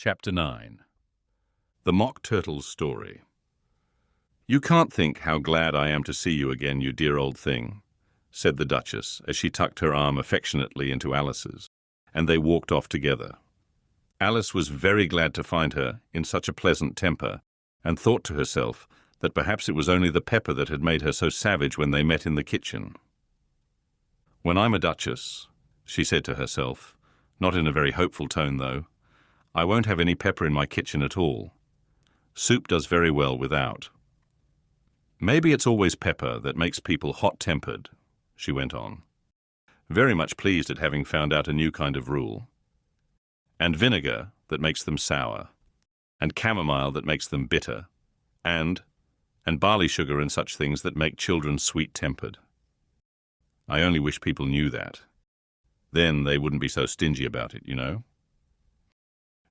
Chapter 9. The Mock Turtle's Story. "You can't think how glad I am to see you again, you dear old thing," said the Duchess as she tucked her arm affectionately into Alice's, and they walked off together. Alice was very glad to find her in such a pleasant temper, and thought to herself that perhaps it was only the pepper that had made her so savage when they met in the kitchen. "When I'm a duchess," she said to herself, not in a very hopeful tone though, "I won't have any pepper in my kitchen at all. Soup does very well without. Maybe it's always pepper that makes people hot-tempered," she went on, very much pleased at having found out a new kind of rule. "And vinegar that makes them sour, and chamomile that makes them bitter, and barley sugar and such things that make children sweet-tempered. I only wish people knew that. Then they wouldn't be so stingy about it, you know."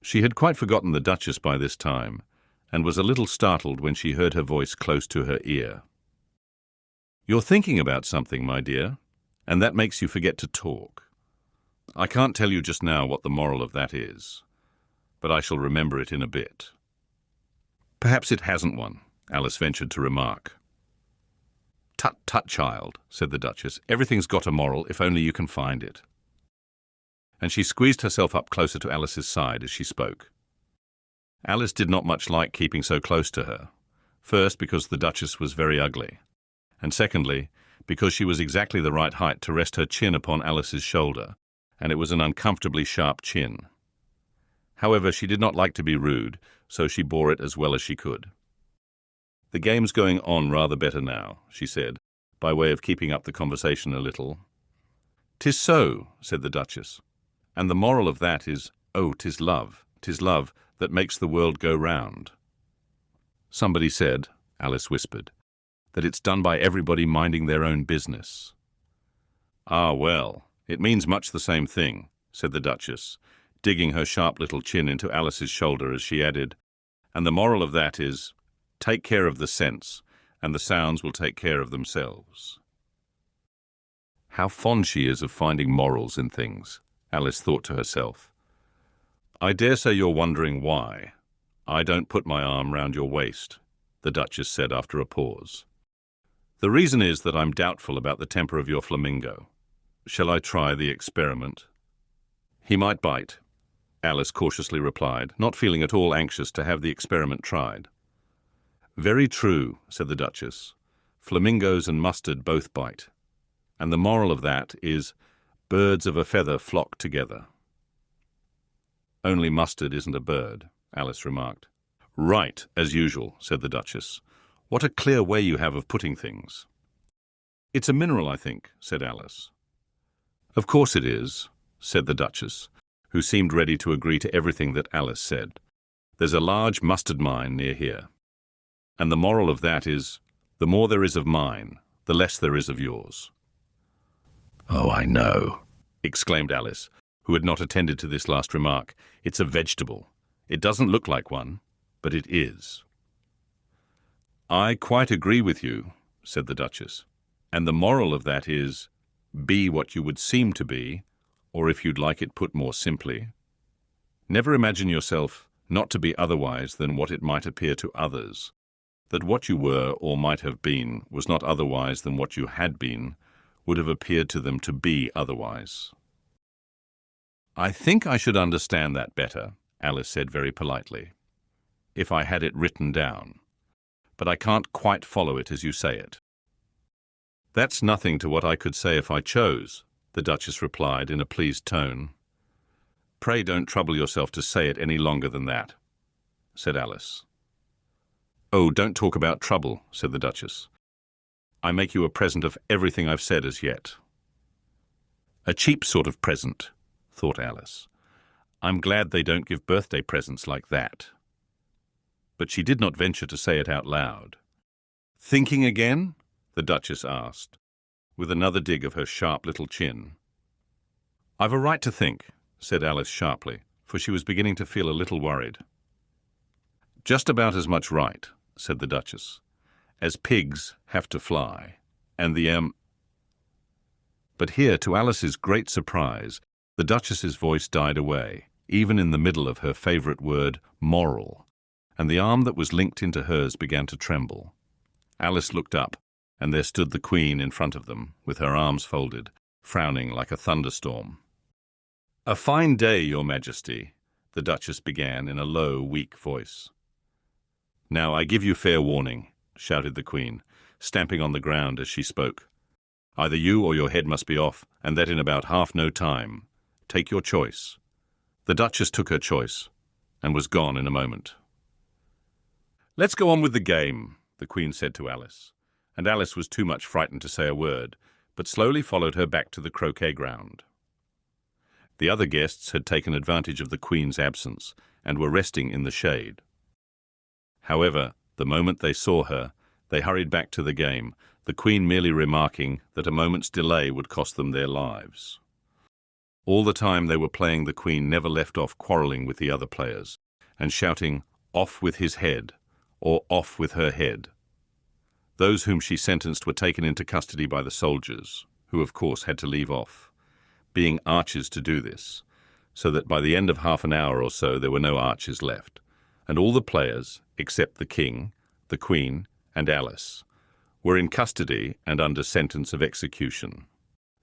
She had quite forgotten the Duchess by this time, and was a little startled when she heard her voice close to her ear. "You're thinking about something, my dear, and that makes you forget to talk. I can't tell you just now what the moral of that is, but I shall remember it in a bit." "Perhaps it hasn't one," Alice ventured to remark. "Tut, tut, child," said the Duchess. "Everything's got a moral if only you can find it." And she squeezed herself up closer to Alice's side as she spoke. Alice did not much like keeping so close to her, first because the Duchess was very ugly, and secondly because she was exactly the right height to rest her chin upon Alice's shoulder, and it was an uncomfortably sharp chin. However, she did not like to be rude, so she bore it as well as she could. "The game's going on rather better now," she said, by way of keeping up the conversation a little. "'Tis so," said the Duchess, "and the moral of that is, 'tis love that makes the world go round.'" "Somebody said," Alice whispered, "that it's done by everybody minding their own business." "Ah, well, it means much the same thing," said the Duchess, digging her sharp little chin into Alice's shoulder as she added, "and the moral of that is, take care of the sense, and the sounds will take care of themselves." How fond she is of finding morals in things, Alice thought to herself. "I dare say you're wondering why I don't put my arm round your waist," the Duchess said after a pause. "The reason is that I'm doubtful about the temper of your flamingo. Shall I try the experiment?" "He might bite," Alice cautiously replied, not feeling at all anxious to have the experiment tried. "Very true," said the Duchess. "Flamingos and mustard both bite. And the moral of that is, birds of a feather flock together." "Only mustard isn't a bird," Alice remarked. "Right, as usual," said the Duchess. "What a clear way you have of putting things." "It's a mineral, I think," said Alice. "Of course it is," said the Duchess, who seemed ready to agree to everything that Alice said. "There's a large mustard mine near here. And the moral of that is, the more there is of mine, the less there is of yours." "Oh, I know," exclaimed Alice, who had not attended to this last remark. "It's a vegetable. It doesn't look like one, but it is." "I quite agree with you," said the Duchess. "And the moral of that is, be what you would seem to be, or if you'd like it put more simply, never imagine yourself not to be otherwise than what it might appear to others, that what you were or might have been was not otherwise than what you had been would have appeared to them to be otherwise." "I think I should understand that better," Alice said very politely, "if I had it written down. But I can't quite follow it as you say it." "That's nothing to what I could say if I chose," the Duchess replied in a pleased tone. "Pray don't trouble yourself to say it any longer than that," said Alice. "Oh, don't talk about trouble," said the Duchess. "I make you a present of everything I've said as yet." "A cheap sort of present," thought Alice. "I'm glad they don't give birthday presents like that." But she did not venture to say it out loud. "Thinking again?" the Duchess asked, with another dig of her sharp little chin. "I've a right to think," said Alice sharply, for she was beginning to feel a little worried. "Just about as much right," said the Duchess, "as pigs have to fly, and the But here, to Alice's great surprise, the Duchess's voice died away, even in the middle of her favourite word, moral, and the arm that was linked into hers began to tremble. Alice looked up, and there stood the Queen in front of them, with her arms folded, frowning like a thunderstorm. "A fine day, Your Majesty," the Duchess began in a low, weak voice. "Now I give you fair warning," shouted the Queen, stamping on the ground as she spoke. "Either you or your head must be off, and that in about half no time. Take your choice." The Duchess took her choice, and was gone in a moment. "Let's go on with the game," the Queen said to Alice, and Alice was too much frightened to say a word, but slowly followed her back to the croquet ground. The other guests had taken advantage of the Queen's absence, and were resting in the shade. However, the moment they saw her, they hurried back to the game, the Queen merely remarking that a moment's delay would cost them their lives. All the time they were playing, the Queen never left off quarrelling with the other players, and shouting, "Off with his head," or "Off with her head." Those whom she sentenced were taken into custody by the soldiers, who of course had to leave off, being archers to do this, so that by the end of half an hour or so there were no archers left, and all the players, except the King, the Queen, and Alice, were in custody and under sentence of execution.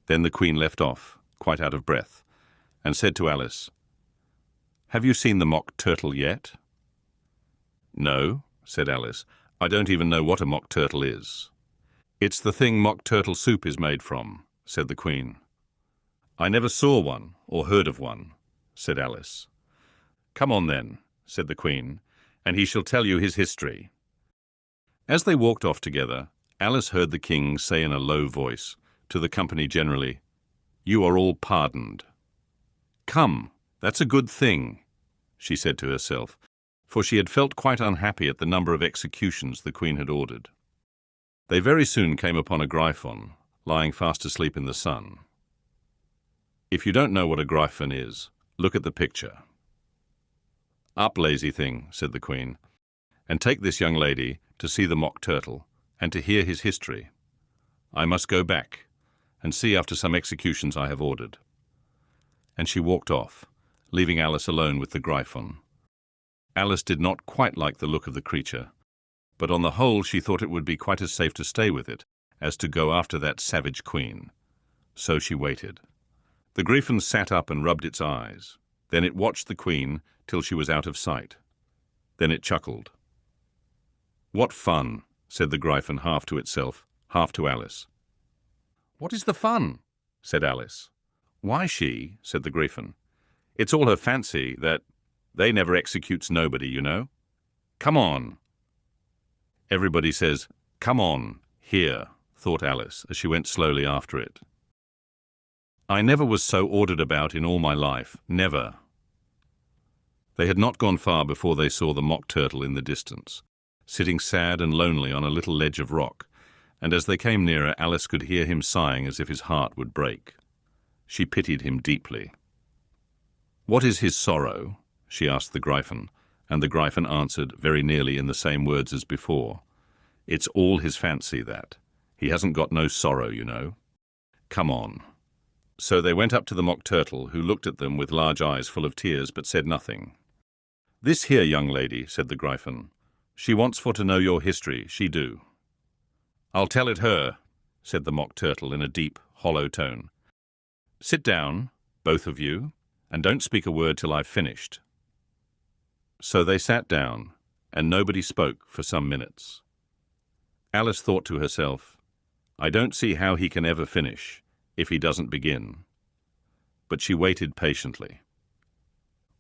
Then the Queen left off, quite out of breath, and said to Alice, "Have you seen the mock turtle yet?" "No," said Alice. "I don't even know what a mock turtle is." "It's the thing mock turtle soup is made from," said the Queen. "I never saw one or heard of one," said Alice. "Come on then," said the Queen, "and he shall tell you his history." As they walked off together, Alice heard the King say in a low voice to the company generally, "You are all pardoned." "Come, that's a good thing," she said to herself, for she had felt quite unhappy at the number of executions the Queen had ordered. They very soon came upon a Gryphon, lying fast asleep in the sun. If you don't know what a Gryphon is, look at the picture. "Up, lazy thing," said the Queen, "and take this young lady to see the mock turtle and to hear his history. I must go back and see after some executions I have ordered." And she walked off, leaving Alice alone with the Gryphon. Alice did not quite like the look of the creature, but on the whole she thought it would be quite as safe to stay with it as to go after that savage Queen. So she waited. The Gryphon sat up and rubbed its eyes. Then it watched the Queen till she was out of sight. Then it chuckled. "What fun," said the Gryphon, half to itself, half to Alice. "What is the fun?" said Alice. "Why, she," said the Gryphon. "It's all her fancy that they never executes nobody, you know. Come on." Everybody says, "Come on, here," thought Alice as she went slowly after it. "I never was so ordered about in all my life, never." They had not gone far before they saw the mock turtle in the distance, sitting sad and lonely on a little ledge of rock, and as they came nearer, Alice could hear him sighing as if his heart would break. She pitied him deeply. "What is his sorrow?" she asked the Gryphon, and the Gryphon answered very nearly in the same words as before. "It's all his fancy, that. He hasn't got no sorrow, you know. Come on." So they went up to the mock turtle, who looked at them with large eyes full of tears, but said nothing. "This here young lady," said the Gryphon, "she wants for to know your history, she do." "I'll tell it her," said the mock turtle in a deep, hollow tone. "Sit down, both of you, and don't speak a word till I've finished." So they sat down, and nobody spoke for some minutes. Alice thought to herself, "I don't see how he can ever finish, if he doesn't begin." But she waited patiently.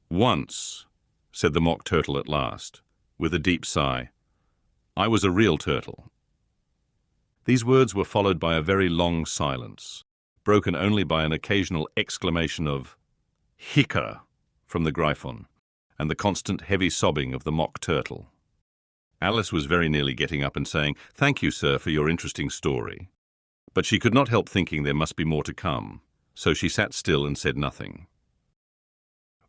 "Once," said the mock turtle at last, with a deep sigh, "I was a real turtle." These words were followed by a very long silence, broken only by an occasional exclamation of "Hicka" from the Gryphon, and the constant heavy sobbing of the mock turtle. Alice was very nearly getting up and saying, "Thank you, sir, for your interesting story." But she could not help thinking there must be more to come, so she sat still and said nothing.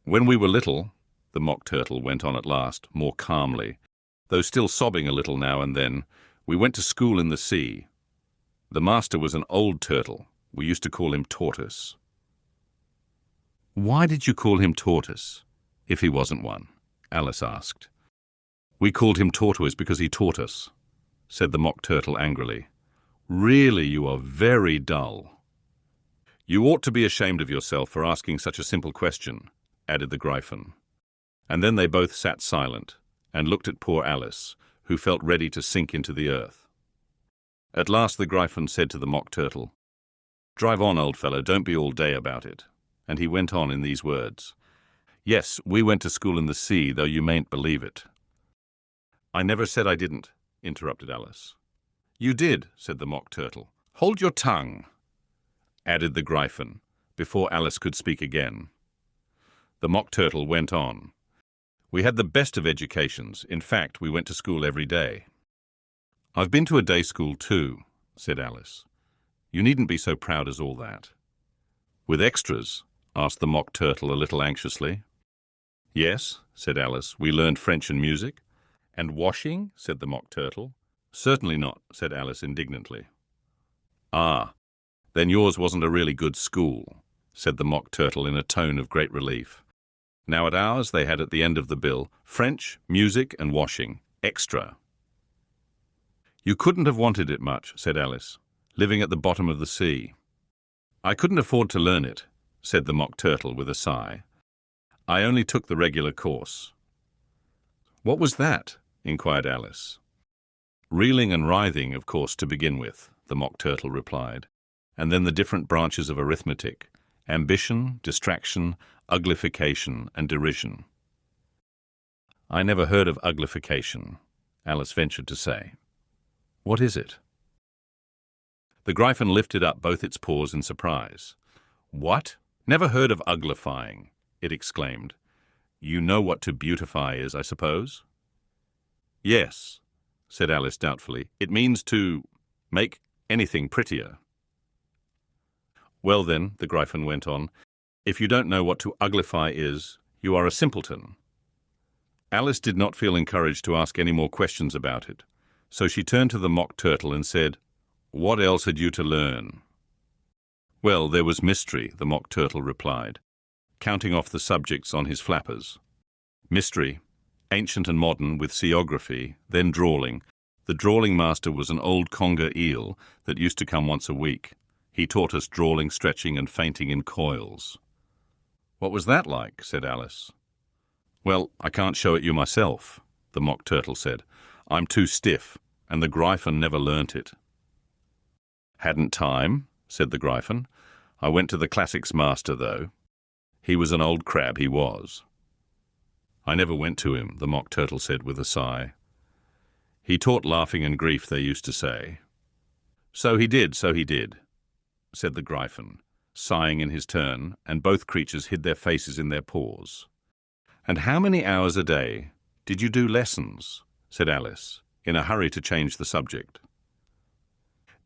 "When we were little," the mock turtle went on at last, more calmly, though still sobbing a little now and then, "we went to school in the sea. The master was an old turtle. We used to call him Tortoise." "Why did you call him Tortoise?" If he wasn't one, Alice asked. We called him Tortoise because he taught us, said the Mock Turtle angrily. Really, you are very dull. You ought to be ashamed of yourself for asking such a simple question, added the Gryphon. And then they both sat silent and looked at poor Alice, who felt ready to sink into the earth. At last the Gryphon said to the Mock Turtle, Drive on, old fellow, don't be all day about it. And he went on in these words. Yes, we went to school in the sea, though you mayn't believe it. I never said I didn't, interrupted Alice. You did, said the Mock Turtle. Hold your tongue, added the Gryphon, before Alice could speak again. The Mock Turtle went on. We had the best of educations. In fact, we went to school every day. I've been to a day school too, said Alice. You needn't be so proud as all that. With extras? Asked the Mock Turtle a little anxiously. Yes, said Alice, we learned French and music. And washing? Said the Mock Turtle. Certainly not, said Alice indignantly. Ah, then yours wasn't a really good school, said the Mock Turtle in a tone of great relief. Now at ours they had at the end of the bill French, music and washing, extra. You couldn't have wanted it much, said Alice, living at the bottom of the sea. I couldn't afford to learn it, said the Mock Turtle with a sigh. I only took the regular course. What was that? Inquired Alice. Reeling and writhing, of course, to begin with, the Mock Turtle replied, and then the different branches of arithmetic, ambition, distraction, uglification, and derision. I never heard of uglification, Alice ventured to say. What is it? The Gryphon lifted up both its paws in surprise. What? Never heard of uglifying, it exclaimed. You know what to beautify is, I suppose? Yes, said Alice doubtfully. It means to make anything prettier. Well then, the Gryphon went on, if you don't know what to uglify is, you are a simpleton. Alice did not feel encouraged to ask any more questions about it, so she turned to the Mock Turtle and said, What else had you to learn? Well, there was mystery, the Mock Turtle replied, counting off the subjects on his flappers. Mystery, ancient and modern, with seaography, then drawling. The drawling master was an old conger eel that used to come once a week. He taught us drawling, stretching, and fainting in coils. What was that like? Said Alice. Well, I can't show it you myself, the Mock Turtle said. I'm too stiff, and the Gryphon never learnt it. Hadn't time, said the Gryphon. I went to the classics master, though. He was an old crab, he was. I never went to him, the Mock Turtle said with a sigh. He taught laughing and grief, they used to say. So he did, said the Gryphon, sighing in his turn, and both creatures hid their faces in their paws. And how many hours a day did you do lessons? Said Alice, in a hurry to change the subject.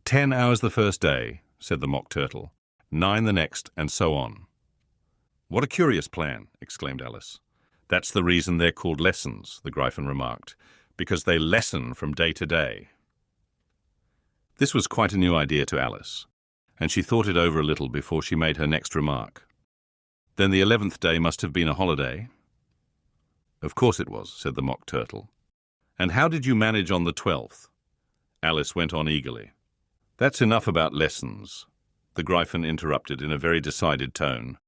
10 hours the first day, said the Mock Turtle, 9 the next, and so on. What a curious plan, exclaimed Alice. That's the reason they're called lessons, the Gryphon remarked, because they lessen from day to day. This was quite a new idea to Alice, and she thought it over a little before she made her next remark. Then the 11th day must have been a holiday? Of course it was, said the Mock Turtle. And how did you manage on the 12th? Alice went on eagerly. That's enough about lessons, the Gryphon interrupted in a very decided tone.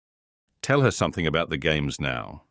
Tell her something about the games now.